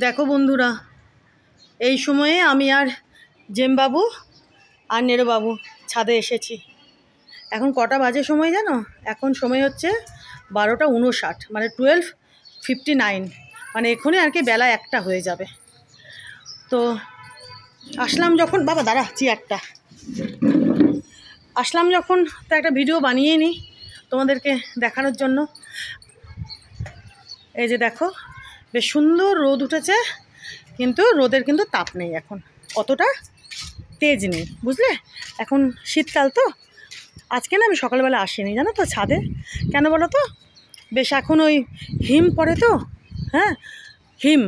দেখো বন্ধুরা, এই সময়ে আমি আর জেমবাবু আর নেরোবাবু ছাদে এসেছি। এখন কটা বাজে সময় জানো? এখন সময় হচ্ছে 12:59, মানে 12:59, মানে এক্ষুনি আর কি বেলা 1টা হয়ে যাবে। তো আসলাম যখন, বাবা দাঁড়া চেয়ারটা, আসলাম যখন তো একটা ভিডিও বানিয়ে নিই তোমাদেরকে দেখানোর জন্য। এই যে দেখো, বেশ সুন্দর রোদ উঠেছে, কিন্তু রোদের কিন্তু তাপ নেই, এখন অতটা তেজ নেই, বুঝলে? এখন শীতকাল তো। আজকে না আমি সকালবেলা আসিনি জানো তো ছাদে, কেন বলো তো? বেশ এখন ওই হিম পড়ে তো, হ্যাঁ হিম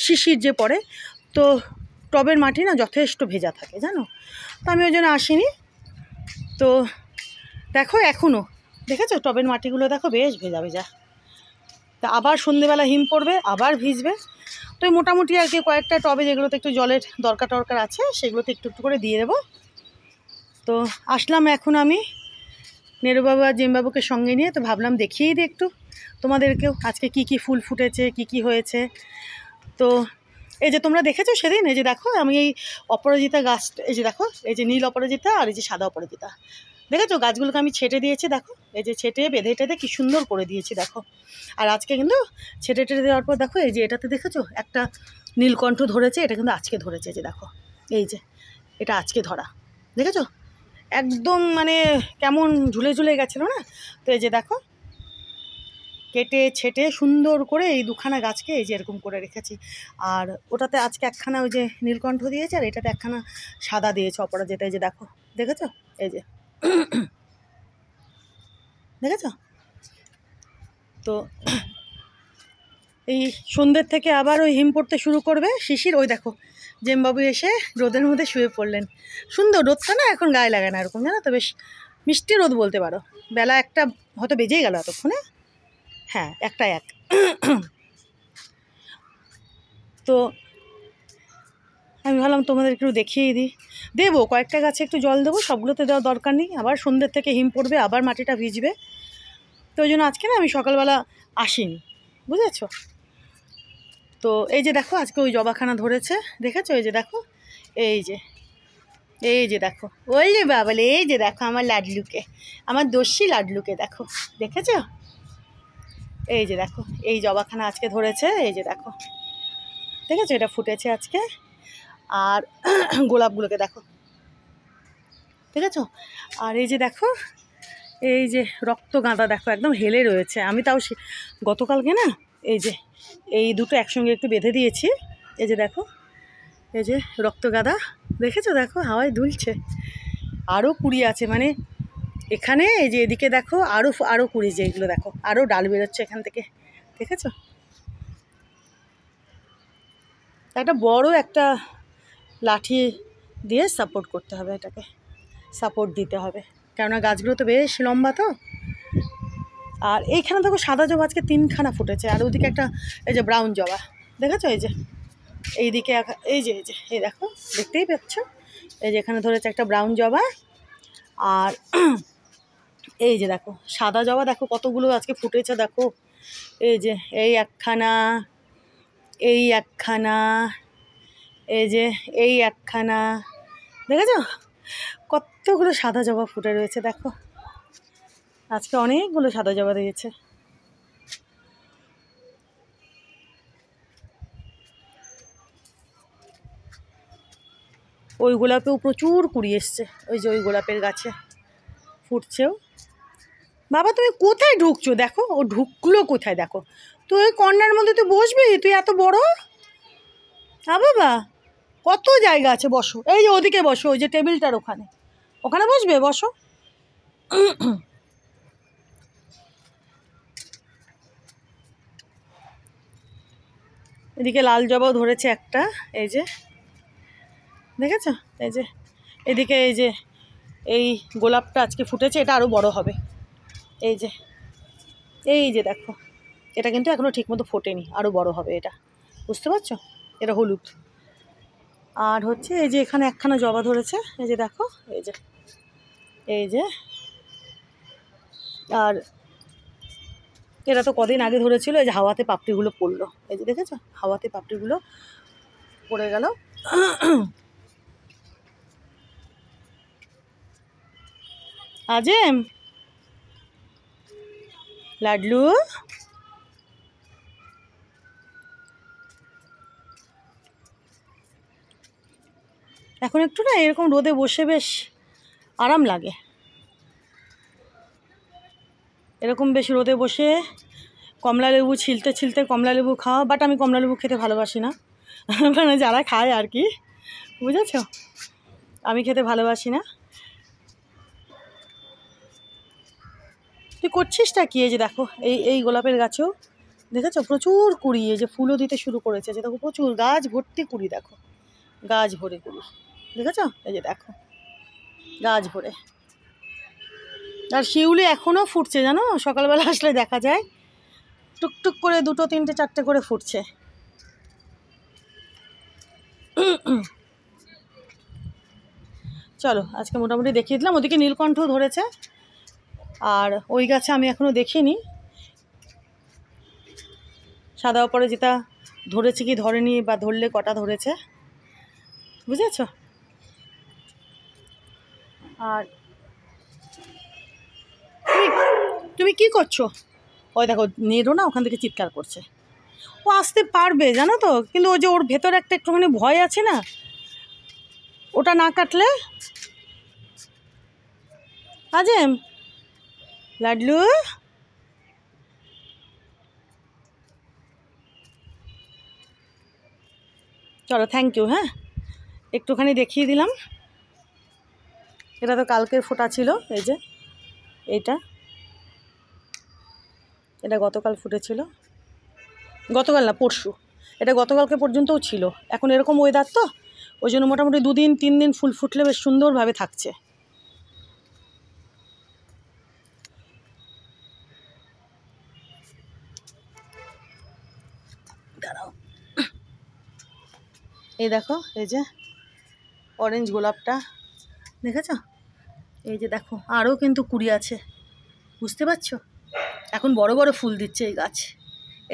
শিশির যে পড়ে, তো টবের মাটি না যথেষ্ট ভেজা থাকে জানো, তো আমি ওই জন্য আসিনি। তো দেখো এখনও দেখেছো টবের মাটিগুলো দেখো বেশ ভেজা ভেজা। তা আবার সন্ধেবেলা হিম পড়বে, আবার ভিজবে। তো মোটামুটি আর কি কয়েকটা টবে যেগুলোতে একটু জলের দরকার আছে সেগুলোতে একটু একটু করে দিয়ে দেবো। তো আসলাম এখন আমি নেরোবাবু আর জেমবাবুকে সঙ্গে নিয়ে, তো ভাবলাম দেখিয়েই দিই একটু তোমাদেরকেও আজকে কি কি ফুল ফুটেছে, কি কি হয়েছে। তো এই যে তোমরা দেখেছো সেদিন, এই যে দেখো আমি এই অপরাজিতা গাছ, এই যে দেখো এই যে নীল অপরাজিতা আর এই যে সাদা অপরাজিতা, দেখেছো গাছগুলোকে আমি ছেটে দিয়েছি, দেখো এই যে ছেটে বেঁধে টেঁধে কি সুন্দর করে দিয়েছি দেখো। আর আজকে কিন্তু ছেটে টেটে দেওয়ার পর দেখো এই যে এটাতে দেখেছো একটা নীলকণ্ঠ ধরেছে, এটা কিন্তু আজকে ধরেছে, যে দেখো এই যে এটা আজকে ধরা, দেখেছো একদম মানে কেমন ঝুলে ঝুলে গেছিলো না। তো এই যে দেখো কেটে ছেটে সুন্দর করে এই দুখানা গাছকে এই যে এরকম করে রেখেছি। আর ওটাতে আজকে একখানা ওই যে নীলকণ্ঠ দিয়েছে, আর এটাতে একখানা সাদা দিয়েছে অপরাজিতা, এই যে দেখো দেখেছো এই যে দেখেছো। তো এই সন্ধ্যের থেকে আবার ওই হিম পড়তে শুরু করবে, শিশির। ওই দেখো জেমবাবু এসে রোদের মধ্যে শুয়ে পড়লেন। সুন্দর রোদটা না এখন গায়ে লাগে না এরকম, জানো তো, বেশ মিষ্টি রোদ বলতে পারো। বেলা 1টা হয়তো বেজেই গেল এতক্ষণে, হ্যাঁ 1টা 1। তো আমি ভাবলাম তোমাদের একটু দেখিয়ে দিই, দেবো কয়েকটা গাছে একটু জল দেবো, সবগুলোতে দেওয়ার দরকার নেই, আবার সন্ধ্যের থেকে হিম পড়বে, আবার মাটিটা ভিজবে। তো ওই জন্য আজকে না আমি সকালবেলা আসিনি, বুঝেছো? তো এই যে দেখো আজকে ওই জবাখানা ধরেছে, দেখেছো এই যে দেখো এই যে এই যে দেখো, ওই যে বাবালে এই যে দেখো আমার লাডলুকে, আমার দস্যি লাডলুকে দেখো, দেখেছো এই যে দেখো এই জবাখানা আজকে ধরেছে, এই যে দেখো দেখেছো এটা ফুটেছে আজকে। আর গোলাপগুলোকে দেখো, দেখেছো। আর এই যে দেখো এই যে রক্তগাঁদা দেখো একদম হেলে রয়েছে, আমি তাও গতকালকে না এই যে এই দুটো একসঙ্গে একটু বেঁধে দিয়েছি, এই যে দেখো এই যে রক্তগাঁদা, দেখেছো দেখো হাওয়ায় দুলছে। আরও কুড়ি আছে, মানে এখানে এই যে এদিকে দেখো আরও কুড়ি, যে এগুলো দেখো আরও ডাল বেরোচ্ছে এখান থেকে, দেখেছো। একটা বড় একটা লাঠি দিয়ে সাপোর্ট করতে হবে, এটাকে সাপোর্ট দিতে হবে, কেননা গাছগুলো তো বেশ লম্বা তো। আর এইখানে দেখো সাদা জবা আজকে 3খানা ফুটেছে, আর ওদিকে একটা এই যে ব্রাউন জবা, দেখেছো এই যে এইদিকে এই যে এই দেখো দেখতেই পাচ্ছ, এই যে এখানে ধরেছে একটা ব্রাউন জবা। আর এই যে দেখো সাদা জবা দেখো কতগুলো আজকে ফুটেছে দেখো, এই যে এই একখানা, এই একখানা, এই যে এই একখানা, দেখেছো কতগুলো সাদা জবা ফুটে রয়েছে দেখো, আজকে অনেকগুলো সাদা জবা দিয়েছে। ওই গোলাপেও প্রচুর কুড়ি এসছে, ওই যে ওই গোলাপের গাছে ফুটছেও। বাবা তুমি কোথায় ঢুকছো? দেখো ও ঢুকলো কোথায় দেখো, তুই ওই কর্নার মধ্যে তুই বসবি, তুই এত বড়। বাবা কত জায়গা আছে, বসো এই যে ওদিকে বসো, ওই যে টেবিলটার ওখানে, ওখানে বসবে, বসো। এদিকে লাল জবাও ধরেছে একটা, এই যে দেখেছো এই যে এদিকে এই যে এই গোলাপটা আজকে ফুটেছে, এটা আরও বড় হবে, এই যে এই যে দেখো এটা কিন্তু এখনও ঠিকমতো ফোটেনি, আরও বড় হবে এটা, বুঝতে পারছো, এটা হলুদ। আর হচ্ছে এই যে এখানে একখানা জবা ধরেছে, এই যে দেখো এই যে এই যে। আর এরা তো কদিন আগে ধরেছিল, এই যে হাওয়াতে পাপড়িগুলো পড়লো, এই যে দেখেছো হাওয়াতে পাপড়িগুলো পড়ে গেল। আজিম, লাডলু, এখন একটু না এরকম রোদে বসে বেশ আরাম লাগে, এরকম বেশ রোদে বসে কমলা লেবু ছিলতে ছিলতে কমলা লেবু খাওয়া। বাট আমি কমলা লেবু খেতে ভালোবাসি না, মানে যারা খায় আর কি, বুঝেছ, আমি খেতে ভালোবাসি না। তুই করছিসটা কি? এই যে দেখো এই গোলাপের গাছেও দেখেছো প্রচুর কুড়ি, এই যে ফুলও দিতে শুরু করেছে, যে দেখো প্রচুর গাছ ভর্তি কুড়ি, দেখো গাছ ভরে কুড়ি, দেখেছো, এই যে দেখো গাছ ভরে। আর শিউলি এখনও ফুটছে জানো, সকালবেলা আসলে দেখা যায় টুকটুক করে 2, 3, 4 করে ফুটছে। চলো আজকে মোটামুটি দেখিয়ে দিলাম। ওদিকে নীলকণ্ঠ ধরেছে, আর ওই গাছে আমি এখনও দেখিনি সাদা ওপরে যেটা ধরেছে কি ধরেনি, বা ধরলে কটা ধরেছে, বুঝেছ। আর তুমি কি করছো? ওই দেখো নেড়ো না ওখান থেকে চিৎকার করছে, ও আসতে পারবে জানো তো, কিন্তু ওই যে ওর ভেতরে একটা একটুখানি ভয় আছে না, ওটা না কাটলে। আজিম, লাডলু, চলো থ্যাংক ইউ, হ্যাঁ একটুখানি দেখিয়ে দিলাম। এটা তো কালকের ফোটা ছিল, এই যে এটা গতকাল ফুটেছিল, গতকাল না পরশু, এটা গতকালকে পর্যন্তও ছিল। এখন এরকম ওয়েদার তো, ওই জন্য মোটামুটি 2 দিন 3 দিন ফুল ফুটলে বেশ সুন্দরভাবে থাকছে। দাঁড়াও, এই দেখো এই যে অরেঞ্জ গোলাপটা দেখেছো, এই যে দেখো আরও কিন্তু কুড়ি আছে, বুঝতে পারছো, এখন বড় বড় ফুল দিচ্ছে এই গাছ,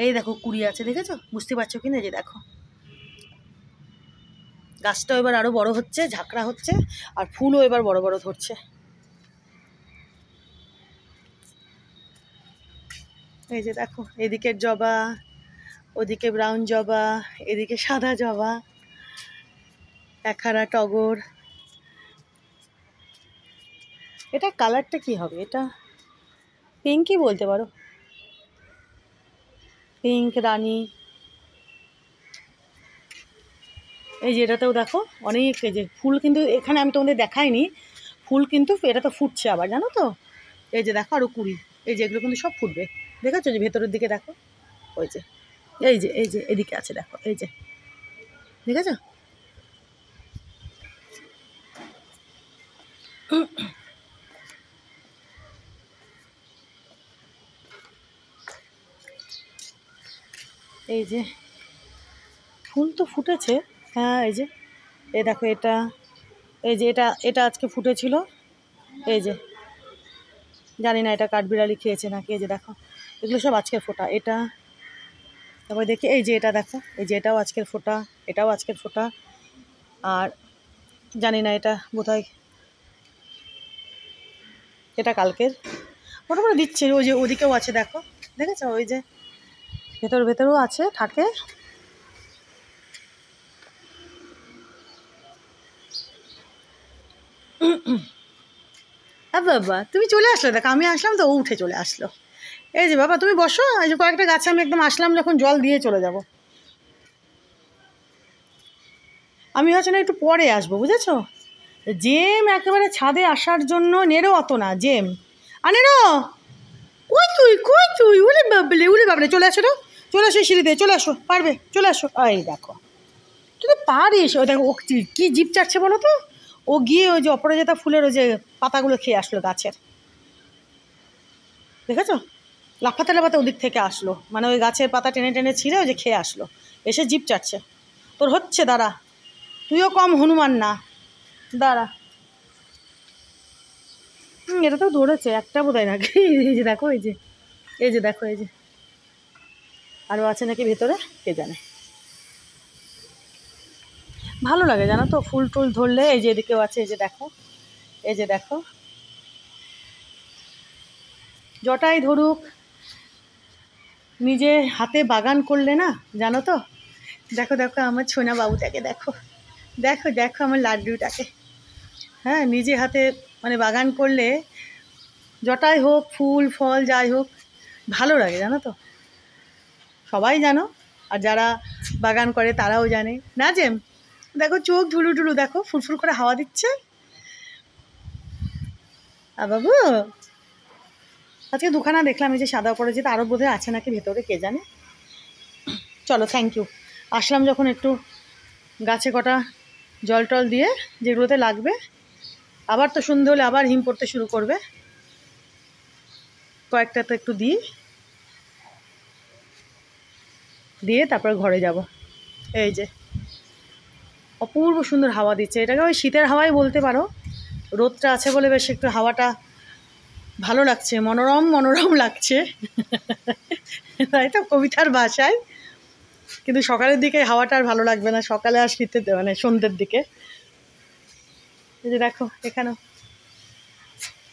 এই দেখো কুড়ি আছে, দেখেছো, বুঝতে পারছো কি না, যে দেখো গাছটাও এবার আরও বড় হচ্ছে, ঝাঁকড়া হচ্ছে, আর ফুলও এবার বড় বড় ধরছে। এই যে দেখো এদিকের জবা, ওদিকে ব্রাউন জবা, এদিকে সাদা জবা, একহারা টগর। এটা কালারটা কি হবে, এটা পিঙ্কই বলতে পারো, পিঙ্ক রানী। এই যে এটাতেও দেখো অনেক, এই যে ফুল কিন্তু এখানে আমি তোমাদের দেখাইনি, ফুল কিন্তু এটা তো ফুটছে আবার জানো তো, এই যে দেখো আরও কুড়ি, এই যে এগুলো কিন্তু সব ফুটবে, দেখেছো যে ভেতরের দিকে দেখো, ওই যে এই যে এদিকে আছে দেখো, এই যে দেখেছো। এই যে ফুল তো ফুটেছে, হ্যাঁ এই যে এই দেখো এটা, এই যে এটা আজকে ফুটেছিল, এই যে জানি না এটা কাঠবিড়ালি খেয়েছে নাকি, এই যে দেখো এগুলো সব আজকের ফোটা। এটা তারপরে দেখি এই যে এটা দেখো, এই যে এটাও আজকের ফোটা, এটাও আজকের ফোটা, আর জানি না এটা বোধহয় এটা কালকের, মোটামুটি দিচ্ছে। ওই যে ওদিকেও আছে দেখো, দেখেছো ওই যে ভেতরেও আছে থাকে। বাবা তুমি চলে আসলে, দেখো আমি আসলাম তো ও উঠে চলে আসলো। এই যে বাবা তুমি বসো, এই যে কয়েকটা গাছে আমি একদম আসলাম যখন জল দিয়ে চলে যাব। আমি হচ্ছে না একটু পরে আসবো, বুঝেছো। জেম একেবারে ছাদে আসার জন্য, নেড়ো অত না জেম, নেড়ো কই তুই উলে বাবলে চলে আসো তো, চলে আসো সিঁড়িতে, চলে আসো, পারবে, চলে আসো। এই দেখো তুই তো পারিস, ওই দেখো ও কী জিভ চাটছে বলো তো, ও গিয়ে ওই যে অপরাজিতা ফুলের ওই যে পাতাগুলো খেয়ে আসলো গাছের, দেখেছো, লাফাতে ওদিক থেকে আসলো, মানে ওই গাছের পাতা টেনে টেনে ছিঁড়ে ওই যে খেয়ে আসলো, এসে জিভ চাটছে। তোর হচ্ছে, দাঁড়া, তুইও কম হনুমান না, দাঁড়া। এটা তো ধরেছে একটা বোধহয় নাকি, এই যে দেখো এই যে এই যে দেখো, এই যে আরও আছে নাকি ভেতরে কে জানে। ভালো লাগে জানো তো ফুল টুল ধরলে। এই যে এদিকেও আছে, এই যে দেখো, এই যে দেখো, জটাই ধরুক, নিজে হাতে বাগান করলে না, জানো তো। দেখো দেখো আমার ছোনা বাবুটাকে দেখো, দেখো দেখো আমার লাড্ডুটাকে। হ্যাঁ, নিজে হাতে মানে বাগান করলে জটাই হোক ফুল ফল যাই হোক ভালো লাগে জানো তো। সবাই জানো, আর যারা বাগান করে তারাও জানে। নাজেম দেখো চোখ ঢুলু ঢুলু, দেখো ফুরফুর করে হাওয়া দিচ্ছে। আর বাবু আজকে দুখানা দেখলাম, এই যে সাদা পড়েছে, আরও বোধহয় আছে নাকি ভেতরে কে জানে। চলো, থ্যাংক ইউ। আসলাম যখন একটু গাছে কটা জল টল দিয়ে, যেগুলোতে লাগবে। আবার তো সন্ধে হলে আবার হিম পড়তে শুরু করবে, কয়েকটা তো একটু দিয়ে তারপর ঘরে যাব। এই যে অপূর্ব সুন্দর হাওয়া দিচ্ছে, এটাকে ওই শীতের হাওয়াই বলতে পারো। রোদটা আছে বলে বেশ একটু হাওয়াটা ভালো লাগছে, মনোরম মনোরম লাগছে, তাই তো কবিতার ভাষায়। কিন্তু সকালের দিকে হাওয়াটা আর ভালো লাগবে না, সকালে আর শীতের মানে সন্ধ্যের দিকে। এই যে দেখো এখানেও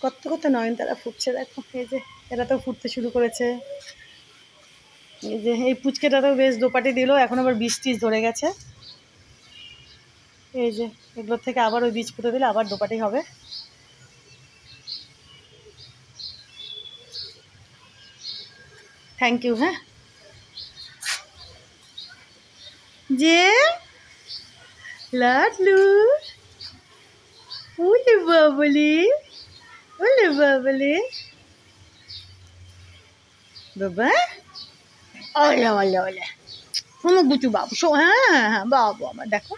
কত কত নয়নতারা ফুটছে, দেখো এই যে এরা তো ফুটতে শুরু করেছে। এই যে এই পুচকেটাতেও বেশ দোপাটি দিল, এখন আবার বীজ টিজ ধরে গেছে। এই যে এগুলোর থেকে আবার ওই বীজ পুঁতে দিলে আবার দোপাটি হবে। Thank you. হ্যাঁ, যে লাডলু, ওলে বাবলি, ওলে বাবলি বাবা, ওলে ওলে ওলে আমার গুচু বাবু। হ্যাঁ হ্যাঁ হ্যাঁ, বাবু আমার দেখো